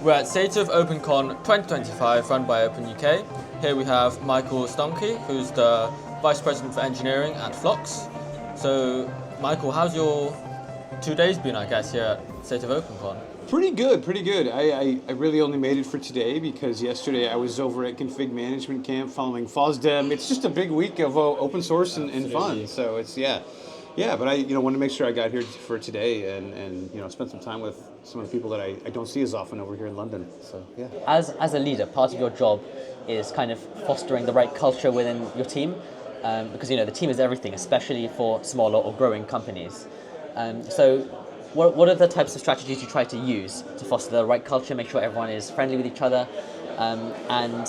We're at State of OpenCon 2025, run by OpenUK. Here we have Michael Stahnke, who's the Vice President for Engineering at Flox. So, Michael, how's your 2 days been, I guess, here at State of OpenCon? Pretty good, pretty good. I really only made it for today because yesterday I was over at Config Management Camp following FOSDEM. It's just a big week of open source and fun. So it's, yeah, but I wanted to make sure I got here for today and spend some time with some of the people that I don't see as often over here in London. So, yeah. As a leader, part of your job is kind of fostering the right culture within your team because, the team is everything, especially for smaller or growing companies. So what are the types of strategies you try to use to foster the right culture, make sure everyone is friendly with each other? And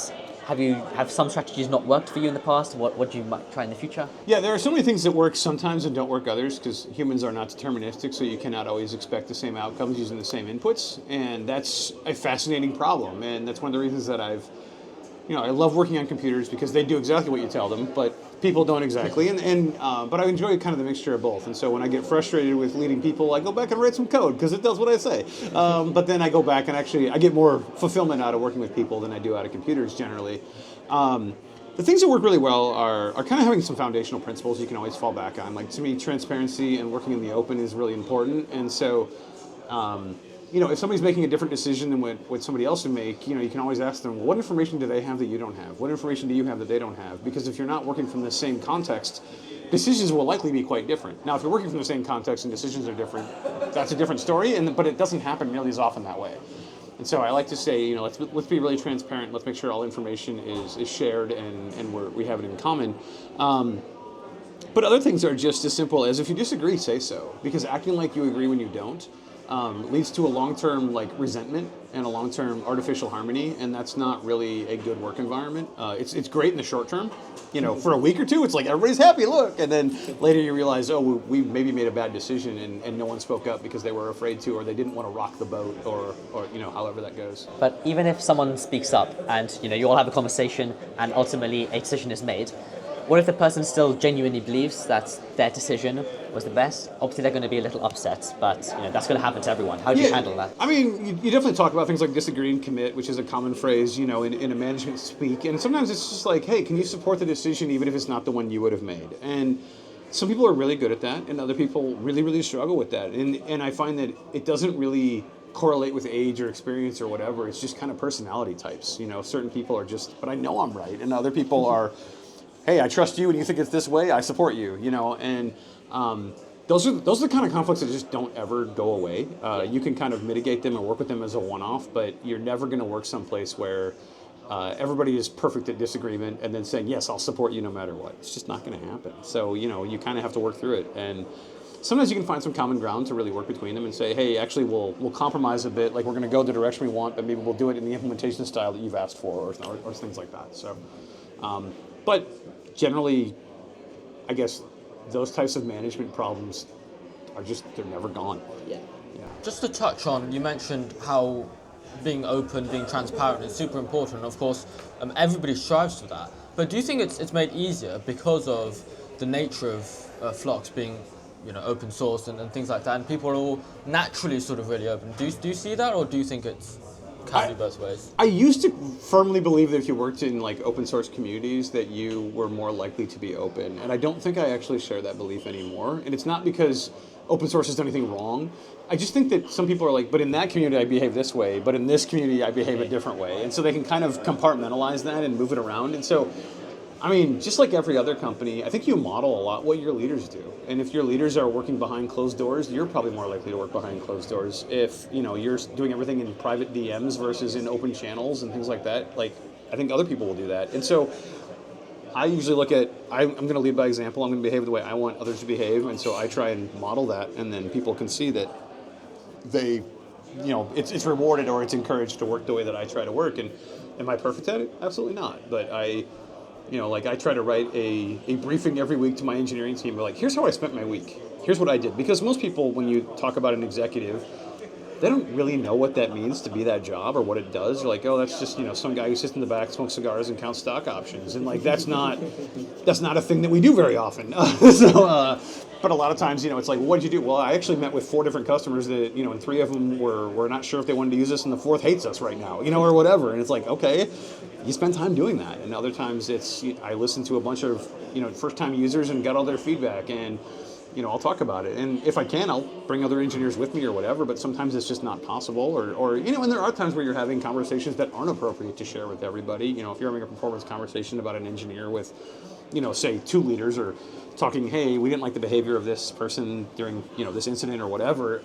have some strategies not worked for you in the past? What do you might try in the future? Yeah, there are so many things that work sometimes and don't work others because humans are not deterministic, so you cannot always expect the same outcomes using the same inputs. And that's a fascinating problem. And that's one of the reasons that I love working on computers because they do exactly what you tell them, but people don't exactly. But I enjoy kind of the mixture of both. And so when I get frustrated with leading people, I go back and write some code because it does what I say. But then I go back and I get more fulfillment out of working with people than I do out of computers generally. The things that work really well are kind of having some foundational principles you can always fall back on. Like, to me, transparency and working in the open is really important. And so, if somebody's making a different decision than what somebody else would make, you can always ask them, what information do they have that you don't have? What information do you have that they don't have? Because if you're not working from the same context, decisions will likely be quite different. Now, if you're working from the same context and decisions are different, that's a different story, but it doesn't happen nearly as often that way. And so I like to say, let's be really transparent. Let's make sure all information is shared and we have it in common. But other things are just as simple as if you disagree, say so. Because acting like you agree when you don't leads to a long-term resentment and a long-term artificial harmony, and that's not really a good work environment. It's great in the short term. For a week or two, it's like everybody's happy, look, and then later you realize, we maybe made a bad decision and no one spoke up because they were afraid to, or they didn't want to rock the boat, or however that goes. But even if someone speaks up and you all have a conversation and ultimately a decision is made, what if the person still genuinely believes that their decision was the best? Obviously, they're going to be a little upset, but that's going to happen to everyone. How do you handle that? I mean, you definitely talk about things like disagree and commit, which is a common phrase, in a management speak. And sometimes it's just like, hey, can you support the decision even if it's not the one you would have made? And some people are really good at that, and other people really, really struggle with that. And I find that it doesn't really correlate with age or experience or whatever. It's just kind of personality types. Certain people are just, but I know I'm right, and other people are, hey, I trust you and you think it's this way, I support you, and those are the kind of conflicts that just don't ever go away. You can kind of mitigate them and work with them as a one-off, but you're never going to work someplace where everybody is perfect at disagreement and then saying, yes, I'll support you no matter what. It's just not going to happen. So, you kind of have to work through it. And sometimes you can find some common ground to really work between them and say, hey, actually, we'll compromise a bit, like we're going to go the direction we want, but maybe we'll do it in the implementation style that you've asked for, or things like that. So, but generally, I guess those types of management problems they're never gone. Yeah. Just to touch on, you mentioned how being open, being transparent is super important. Of course, everybody strives for that. But do you think it's made easier because of the nature of Flox being open source and things like that, and people are all naturally sort of really open? Do you see that, or do you think it's can be both ways? I used to firmly believe that if you worked in open source communities that you were more likely to be open, and I don't think I actually share that belief anymore. And it's not because open source has done anything wrong. I just think that some people are like, but in that community I behave this way, but in this community I behave a different way, and so they can kind of compartmentalize that and move it around. And so, I mean, just like every other company, I think you model a lot what your leaders do. And if your leaders are working behind closed doors, you're probably more likely to work behind closed doors. If, you're doing everything in private DMs versus in open channels and things like that, I think other people will do that. And so I usually look at, I'm going to lead by example. I'm going to behave the way I want others to behave. And so I try and model that, and then people can see that they, it's rewarded or it's encouraged to work the way that I try to work. And am I perfect at it? Absolutely not. But I try to write a briefing every week to my engineering team. Here's how I spent my week. Here's what I did. Because most people, when you talk about an executive, they don't really know what that means to be that job or what it does. You're like, oh, that's just, some guy who sits in the back, smokes cigars, and counts stock options. And like, that's not a thing that we do very often. But a lot of times, it's like, what did you do? Well, I actually met with 4 different customers that, and 3 of them were not sure if they wanted to use us, and the 4th hates us right now, or whatever. And it's like, okay, you spend time doing that. And other times I listen to a bunch of, first-time users and got all their feedback, and I'll talk about it. And if I can, I'll bring other engineers with me or whatever, but sometimes it's just not possible. Or and there are times where you're having conversations that aren't appropriate to share with everybody. If you're having a performance conversation about an engineer with, say 2 leaders, or talking, hey, we didn't like the behavior of this person during, this incident or whatever.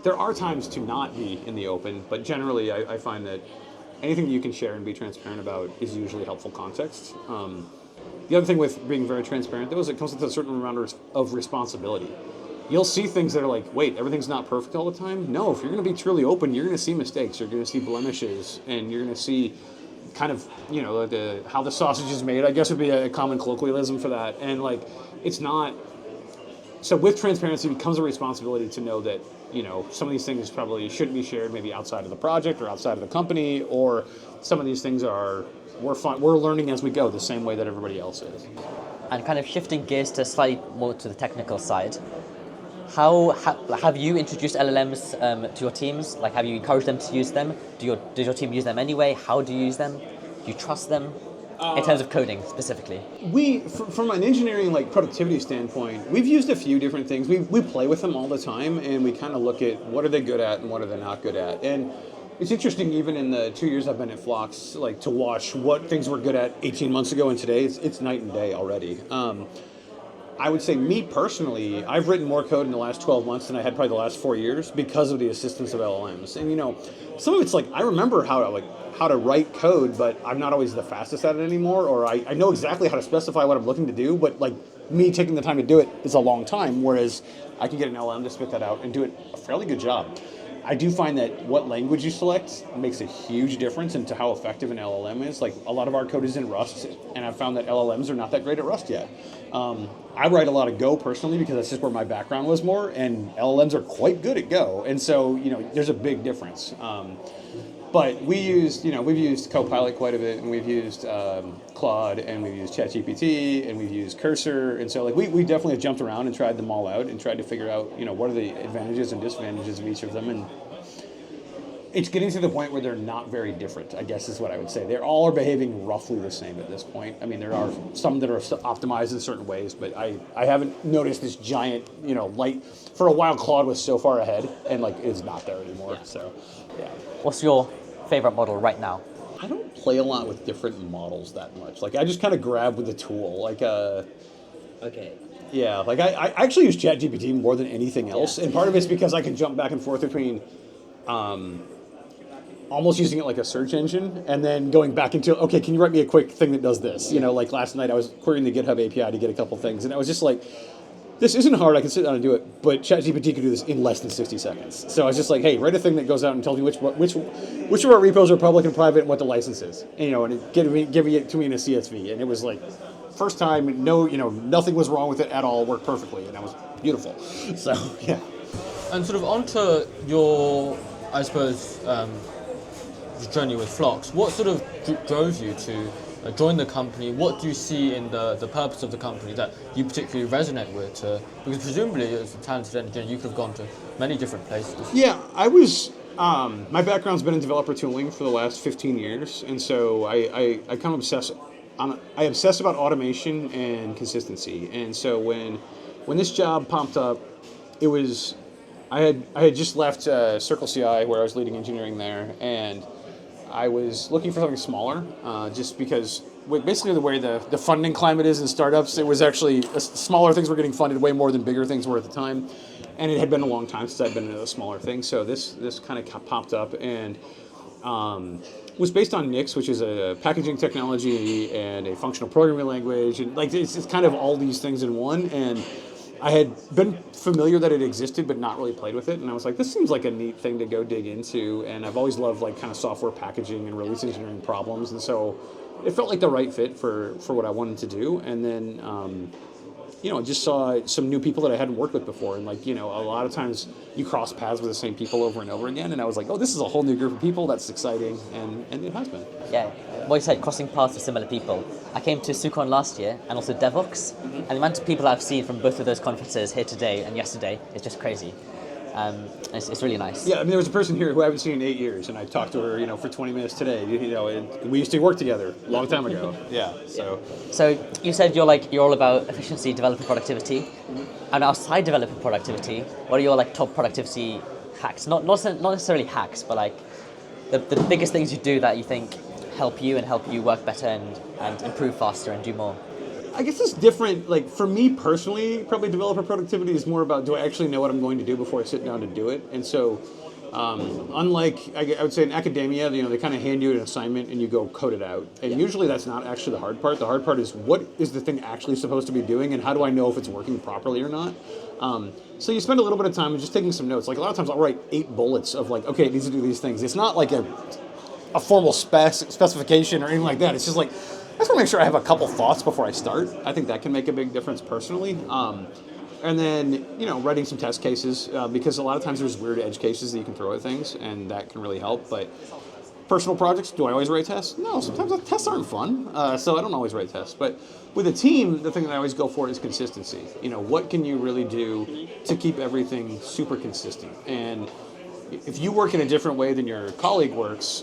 There are times to not be in the open, but generally I find that anything that you can share and be transparent about is usually helpful context. The other thing with being very transparent, though, is it comes with a certain amount of responsibility. You'll see things that are like, wait, everything's not perfect all the time? No, if you're going to be truly open, you're going to see mistakes, you're going to see blemishes, and you're going to see kind of, how the sausage is made, I guess would be a common colloquialism for that. And like, it's not... So with transparency, it becomes a responsibility to know that, some of these things probably shouldn't be shared maybe outside of the project or outside of the company, or some of these things we're learning as we go, the same way that everybody else is. And kind of shifting gears to slightly more to the technical side, how have you introduced LLMs to your teams? Like, have you encouraged them to use them? Does your team use them anyway? How do you use them? Do you trust them? In terms of coding specifically, from an engineering productivity standpoint, we've used a few different things. We play with them all the time, and we kind of look at what are they good at and what are they not good at. And it's interesting, even in the 2 years I've been at Flox, to watch what things we're good at 18 months ago and today. It's night and day already. I would say, me personally, I've written more code in the last 12 months than I had probably the last 4 years because of the assistance of LLMs. And some of it's I remember how to write code, but I'm not always the fastest at it anymore, or I know exactly how to specify what I'm looking to do, but me taking the time to do it is a long time, whereas I can get an LLM to spit that out and do it a fairly good job. I do find that what language you select makes a huge difference into how effective an LLM is. A lot of our code is in Rust, and I've found that LLMs are not that great at Rust yet. I write a lot of Go personally because that's just where my background was more, and LLMs are quite good at Go, and so there's a big difference. But we've used Copilot quite a bit, and we've used Claude, and we've used ChatGPT, and we've used Cursor, and so we definitely have jumped around and tried them all out and tried to figure out what are the advantages and disadvantages of each of them, and it's getting to the point where they're not very different, I guess is what I would say. They all are behaving roughly the same at this point. I mean, there are some that are optimized in certain ways, but I haven't noticed this giant, light. For a while, Claude was so far ahead, and it's not there anymore. Yeah. So, yeah. What's your favorite model right now? I don't play a lot with different models that much. I just kind of grab with the tool. Okay. Yeah, I actually use ChatGPT more than anything else, and part of it's because I can jump back and forth between almost using it like a search engine, and then going back into, okay, can you write me a quick thing that does this? Last night I was querying the GitHub API to get a couple things, and I was just like, this isn't hard, I can sit down and do it, but ChatGPT can do this in less than 60 seconds. So I was just like, hey, write a thing that goes out and tells me which of our repos are public and private and what the license is. And it give it to me in a CSV. And it was first time, nothing was wrong with it at all, worked perfectly, and that was beautiful. So, yeah. And sort of onto your, I suppose, journey with Flox, what sort of drove you to join the company? What do you see in the purpose of the company that you particularly resonate with? Because presumably, as a talented engineer, you could have gone to many different places. Yeah, I was. My background's been in developer tooling for the last 15 years, and so I kind of obsess about automation and consistency. And so when this job popped up, it was I had just left CirceCI, where I was leading engineering there, and I was looking for something smaller, just because basically the way the funding climate is in startups, it was actually smaller things were getting funded way more than bigger things were at the time, and it had been a long time since I'd been in a smaller thing. So this kind of popped up and was based on Nix, which is a packaging technology and a functional programming language, and it's kind of all these things in one. And I had been familiar that it existed, but not really played with it. And I was like, this seems like a neat thing to go dig into. And I've always loved kind of software packaging and release engineering problems. And so it felt like the right fit for what I wanted to do. And then just saw some new people that I hadn't worked with before. And like, a lot of times you cross paths with the same people over and over again. And I was like, oh, this is a whole new group of people. That's exciting. And it has been. Yeah, what you said, crossing paths with similar people. I came to SOOCon last year and also DevOps, and the amount of people I've seen from both of those conferences here today and yesterday is just crazy. It's really nice. Yeah, I mean, there was a person here who I haven't seen in 8 years, and I talked to her, for 20 minutes today. And we used to work together a long time ago. Yeah, so. So you said you're all about efficiency, developer productivity, and outside developer productivity, what are your top productivity hacks? Not necessarily hacks, but the biggest things you do that you think help you work better and improve faster and do more. I guess it's different. Like for me personally, probably developer productivity is more about, do I actually know what I'm going to do before I sit down to do it? And so, unlike I would say in academia, they kind of hand you an assignment and you go code it out. And usually that's not actually the hard part. The hard part is, what is the thing actually supposed to be doing, and how do I know if it's working properly or not? So you spend a little bit of time just taking some notes. Like a lot of times I'll write 8 bullets of okay, it needs to do these things. It's not like a formal specification or anything like that. It's just I just want to make sure I have a couple thoughts before I start. I think that can make a big difference personally. And then, writing some test cases, because a lot of times there's weird edge cases that you can throw at things, and that can really help. But personal projects, do I always write tests? No, sometimes the tests aren't fun, so I don't always write tests. But with a team, the thing that I always go for is consistency. What can you really do to keep everything super consistent? And if you work in a different way than your colleague works,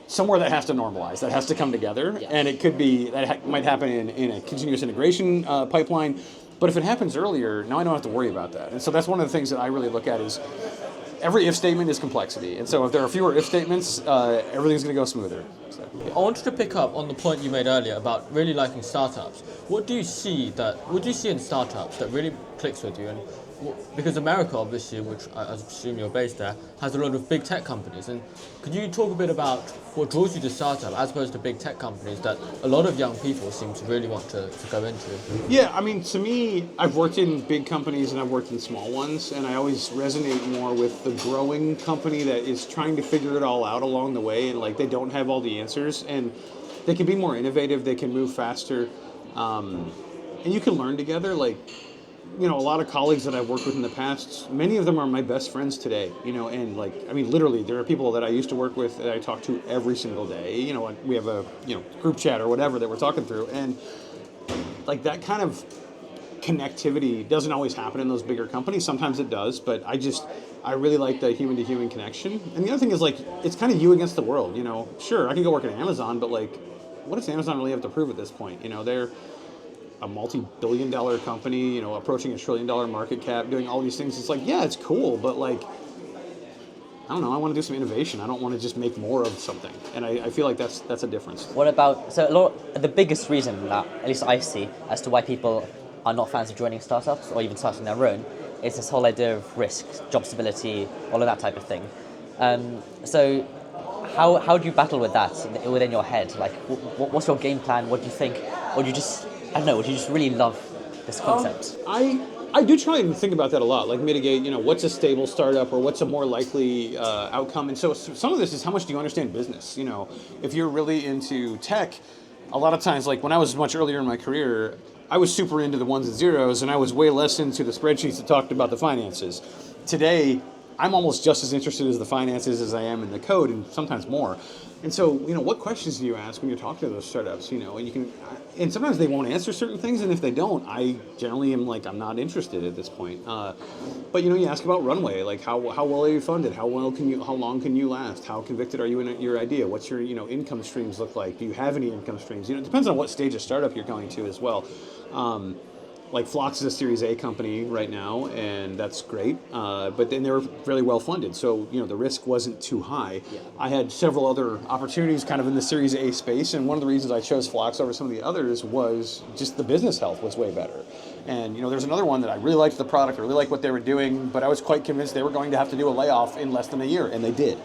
somewhere that has to normalize, that has to come together, and it could be that might happen in a continuous integration pipeline. But if it happens earlier, now I don't have to worry about that. And so that's one of the things that I really look at is every if statement is complexity. And so if there are fewer if statements, everything's going to go smoother. So, yeah. I wanted to pick up on the point you made earlier about really liking startups. What do you see in startups that really clicks with you? And because America, obviously, which I assume you're based there, has a lot of big tech companies. And could you talk a bit about what draws you to startup as opposed to big tech companies that a lot of young people seem to really want to go into? Yeah, I mean, to me, I've worked in big companies and I've worked in small ones, and I always resonate more with the growing company that is trying to figure it all out along the way, and they don't have all the answers, and they can be more innovative, they can move faster, and you can learn together. A lot of colleagues that I've worked with in the past, many of them are my best friends today, and literally there are people that I used to work with that I talk to every single day. We have a, group chat or whatever that we're talking through, and that kind of connectivity doesn't always happen in those bigger companies. Sometimes it does, but I really like the human to human connection. And the other thing is it's kind of you against the world, Sure, I can go work at Amazon, but what does Amazon really have to prove at this point? They're a multi-billion-dollar company, approaching $1 trillion market cap, doing all these things. It's yeah, it's cool, but I don't know, I want to do some innovation. I don't want to just make more of something. And I feel like that's a difference. What about, the biggest reason that, at least I see, as to why people are not fans of joining startups or even starting their own, is this whole idea of risk, job stability, all of that type of thing. So how do you battle with that within your head? What's your game plan? What do you think? Or do you just, I don't know, would you just really love this concept? I do try and think about that a lot, mitigate, what's a stable startup or what's a more likely outcome. And so some of this is how much do you understand business? If you're really into tech, a lot of times, when I was much earlier in my career, I was super into the ones and zeros, and I was way less into the spreadsheets that talked about the finances. Today, I'm almost just as interested as the finances as I am in the code, and sometimes more. And so, what questions do you ask when you're talking to those startups? And you can, and sometimes they won't answer certain things, and if they don't, I generally am I'm not interested at this point. But you ask about runway, how well are you funded? How long can you last? How convicted are you in your idea? What's your income streams look like? Do you have any income streams? It depends on what stage of startup you're going to as well. Flox is a Series A company right now, and that's great. But then they were really well funded, so the risk wasn't too high. Yeah. I had several other opportunities kind of in the Series A space, and one of the reasons I chose Flox over some of the others was just the business health was way better. And there's another one that I really liked the product, I really liked what they were doing, but I was quite convinced they were going to have to do a layoff in less than a year, and they did.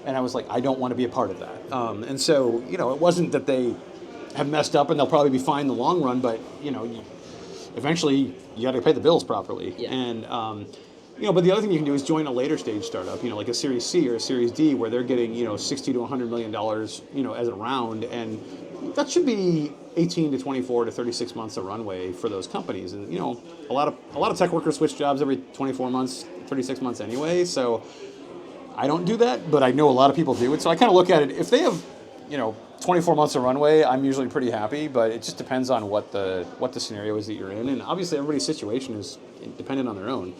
And I was I don't want to be a part of that. And so it wasn't that they have messed up and they'll probably be fine in the long run, but eventually you got to pay the bills properly. Yeah. And but the other thing you can do is join a later stage startup, like a Series C or a Series D, where they're getting $60 to $100 million, as a round, and that should be 18 to 24 to 36 months of runway for those companies. And a lot of tech workers switch jobs every 24 months, 36 months anyway. So I don't do that, but I know a lot of people do it. So I kind of look at it, if they have 24 months of runway, I'm usually pretty happy, but it just depends on what the scenario is that you're in. And obviously everybody's situation is dependent on their own.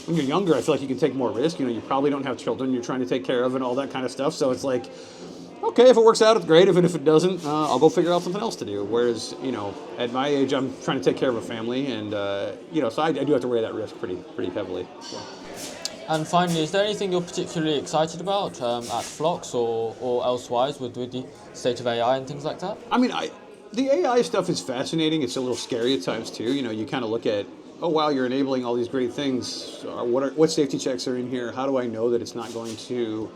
When you're younger, I feel like you can take more risk. You probably don't have children you're trying to take care of and all that kind of stuff. So it's like, okay, if it works out, it's great. If it doesn't, I'll go figure out something else to do. Whereas, at my age, I'm trying to take care of a family, and so I do have to weigh that risk pretty heavily. And finally, is there anything you're particularly excited about at Flox or elsewise with the state of AI and things like that? I mean, the AI stuff is fascinating. It's a little scary at times too. You kind of look at, oh wow, you're enabling all these great things. What safety checks are in here? How do I know that it's not going to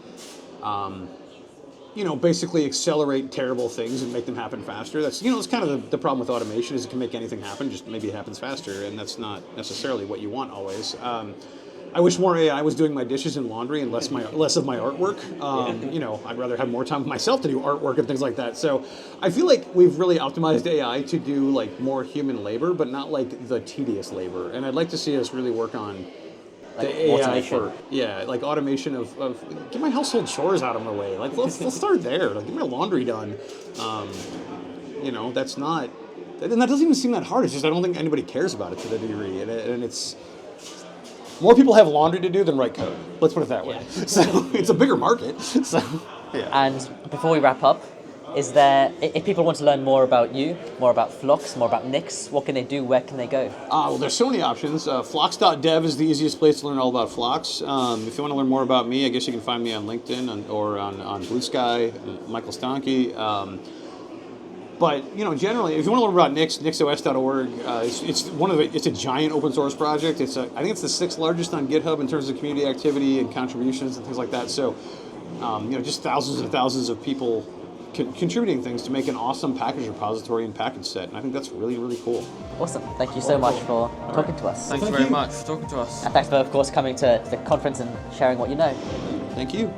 basically accelerate terrible things and make them happen faster? That's, it's kind of the problem with automation is it can make anything happen, just maybe it happens faster, and that's not necessarily what you want always. I wish more AI was doing my dishes and laundry and less of my artwork. I'd rather have more time with myself to do artwork and things like that. So I feel like we've really optimized AI to do like more human labor, but not like the tedious labor. And I'd like to see us really work on Like the AI automation. like automation of get my household chores out of my way. Like let's start there. Like get my laundry done. That's not, and that doesn't even seem that hard. It's just I don't think anybody cares about it to the degree, and it's more people have laundry to do than write code. Let's put it that way. Yeah. So it's a bigger market. So yeah. And before we wrap up, is there, if people want to learn more about you, more about Flox, more about Nix, what can they do? Where can they go? Well, there's so many options. Flox.dev is the easiest place to learn all about Flox. If you want to learn more about me, I guess you can find me on LinkedIn or on Blue Sky, Michael Stahnke. But generally, if you want to learn about Nix, nixos.org. It's a giant open source project. I think it's the 6th largest on GitHub in terms of community activity and contributions and things like that. So, just thousands and thousands of people contributing things to make an awesome package repository and package set. And I think that's really, really cool. Awesome. Thank you so much for talking to us. Thank you very much for talking to us. And thanks for, of course, coming to the conference and sharing what you know. Thank you.